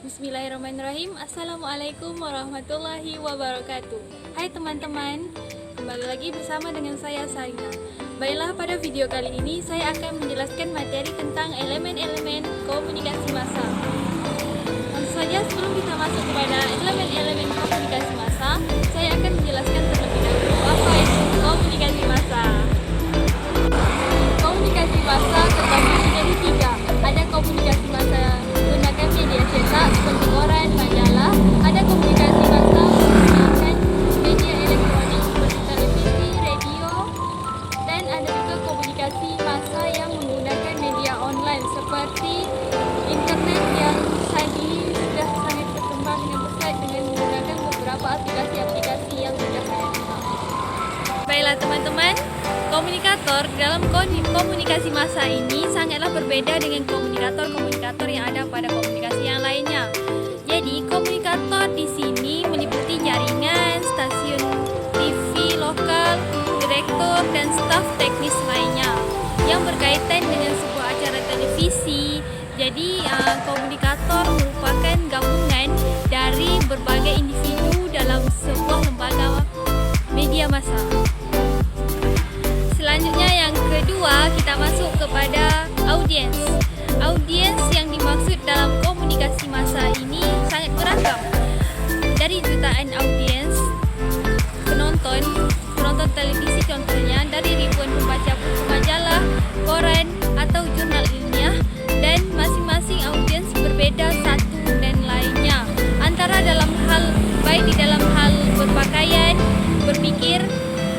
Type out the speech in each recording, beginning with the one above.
Bismillahirrahmanirrahim. Assalamualaikum warahmatullahi wabarakatuh. Hai teman-teman, kembali lagi bersama dengan saya Sarina. Baiklah, pada video kali ini saya akan menjelaskan materi tentang elemen-elemen komunikasi massa. Langsung saja, sebelum kita masuk kepada elemen-elemen komunikasi massa, saya akan menjelaskan terlebih dahulu apa itu komunikasi massa. Komunikasi massa terbagi menjadi tiga. Ada komunikasi massa menggunakan media cetak seperti koran, majalah. Ada komunikasi massa menggunakan media elektronik seperti televisi, radio. Dan ada juga komunikasi massa yang menggunakan media online seperti internet yang saat ini sudah sangat berkembang dengan pesat dengan menggunakan beberapa aplikasi-aplikasi yang sudah ada. Baiklah teman-teman, komunikator dalam komunikasi massa ini sangatlah berbeda dengan komunikator-komunikator yang ada pada komunikasi yang lainnya. Jadi, komunikator di sini meliputi jaringan, stasiun TV lokal, direktur, dan staf teknis lainnya yang berkaitan dengan sebuah acara televisi. Jadi, komunikator merupakan gabungan dari berbagai individu dalam sebuah lembaga media massa. Selanjutnya yang kedua, kita masuk kepada audiens. Audiens yang dimaksud dalam komunikasi massa ini sangat beragam. Dari jutaan audiens penonton televisi contohnya, dari ribuan pembaca buku majalah, koran atau jurnal ilmiah, dan masing-masing audiens berbeda satu dan lainnya. Antara dalam hal baik di dalam hal berpakaian, berpikir,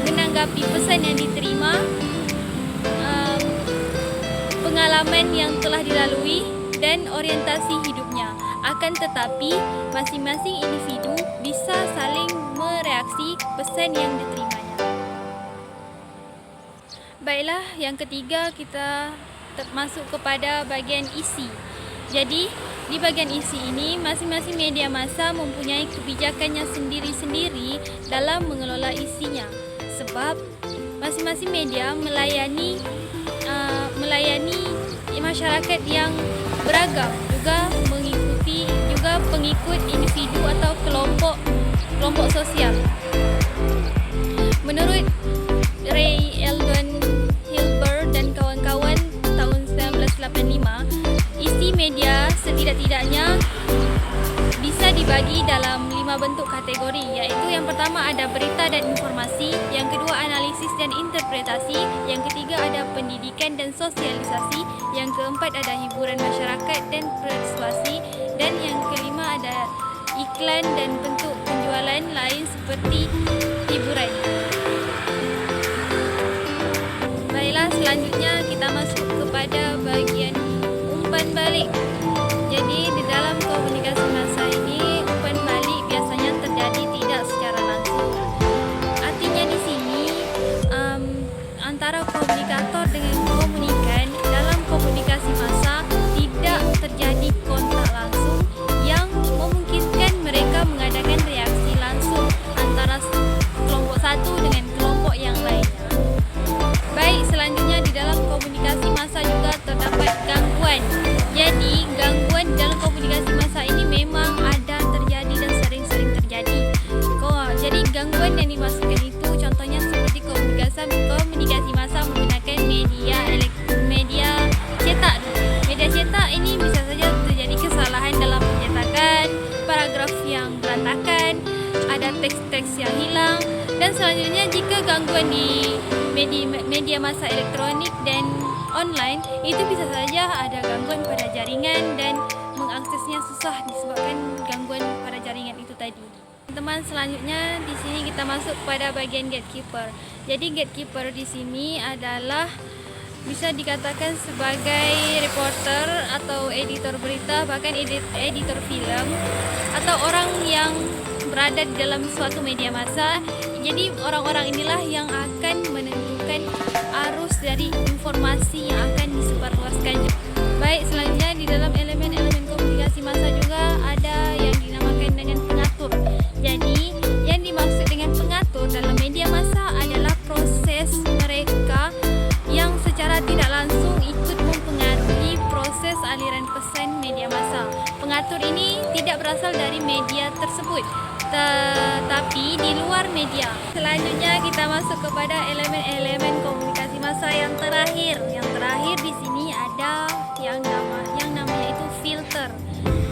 menanggapi pesan yang diterima, pengalaman yang telah dilalui, dan orientasi hidupnya. Akan tetapi, masing-masing individu bisa saling mereaksi pesan yang diterimanya. Baiklah, yang ketiga kita masuk kepada bagian isi. Jadi, di bagian isi ini, masing-masing media massa mempunyai kebijakannya sendiri-sendiri dalam mengelola isinya. Sebab masing-masing media melayani masyarakat yang beragam, juga pengikut individu atau kelompok sosial. Menurut Ray Eldon Hilbert dan kawan-kawan tahun 1985, isi media setidak-tidaknya bisa dibagi dalam 5 bentuk kategori, yaitu yang pertama ada berita dan informasi, yang kedua analisis dan interpretasi, yang ketiga ada pendidikan dan sosialisasi, yang keempat ada hiburan masyarakat dan persuasi, dan yang kelima ada iklan dan bentuk penjualan lain seperti hiburan. Baiklah, selanjutnya kita masuk kepada bagian umpan balik. Jadi di dalam komunikasi massa ini, umpan balik biasanya terjadi tidak secara langsung. Artinya di sini antara komunikator dengan komunikan dalam komunikasi massa tidak terjadi kontak langsung yang memungkinkan mereka mengadakan reaksi langsung antara kelompok satu dengan kelompok yang lainnya. Baik, selanjutnya di dalam komunikasi massa juga terdapat gangguan. Jadi, gangguan dalam komunikasi massa ini memang ada terjadi dan sering-sering terjadi. Jadi, gangguan yang dimaksudkan itu contohnya seperti komunikasi massa menggunakan media cetak. Media cetak ini bisa saja terjadi kesalahan dalam pencetakan, paragraf yang berantakan, ada teks-teks yang hilang, dan selanjutnya jika gangguan di media massa elektronik dan online, itu bisa saja ada gangguan pada jaringan dan mengaksesnya susah disebabkan gangguan pada jaringan itu tadi. Teman, selanjutnya di sini kita masuk pada bagian gatekeeper. Jadi gatekeeper di sini adalah bisa dikatakan sebagai reporter atau editor berita, bahkan editor film, atau orang yang berada di dalam suatu media massa. Jadi orang-orang inilah yang akan menentukan arus dari informasi yang akan disebarluaskan. Baik, selanjutnya di dalam elemen-elemen komunikasi massa juga ada yang dinamakan dengan pengatur. Jadi, yang dimaksud dengan pengatur dalam media massa adalah proses mereka yang secara tidak langsung ikut mempengaruhi proses aliran pesan media massa. Pengatur ini tidak berasal dari media tersebut, tetapi di luar media. Selanjutnya kita masuk kepada elemen-elemen komunikasi massa yang terakhir. Yang terakhir di sini ada yang namanya itu filter.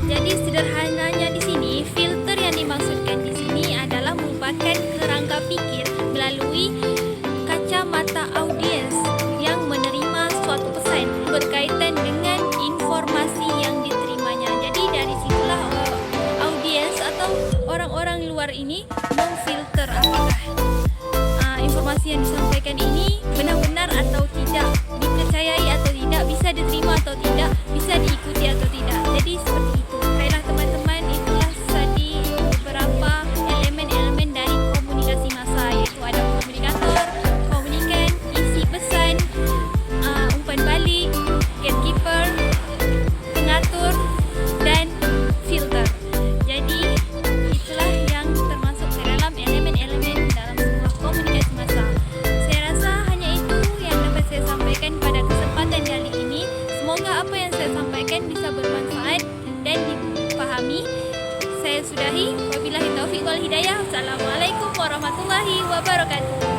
Jadi sederhananya di sini, filter yang dimaksudkan di sini adalah merupakan kerangka pikir melalui kacamata audiens yang menerima suatu pesan berkaitan dengan informasi yang diterimanya. Jadi dari situlah audiens atau orang-orang luar ini memfilter apakah informasi yang disampaikan ini benar-benar atau tidak, dipercayai atau tidak, bisa diterima atau tidak, bisa diikuti atau tidak. Jadi seperti itu. Baiklah teman-teman, itulah tadi beberapa elemen-elemen dari komunikasi massa, yaitu ada komunikator, komunikan, isi pesan, umpan balik, gatekeeper, pengatur, dan filter. Jadi itulah yang termasuk ke dalam elemen-elemen dalam sebuah komunikasi massa. Saya rasa hanya itu yang dapat saya sampaikan pada kesempatan kali ini. Semoga apa yang saya sampaikan bisa bermanfaat dan dipahami. Saya sudahi. Wabillahi taufiq wal hidayah. Assalamualaikum warahmatullahi wabarakatuh.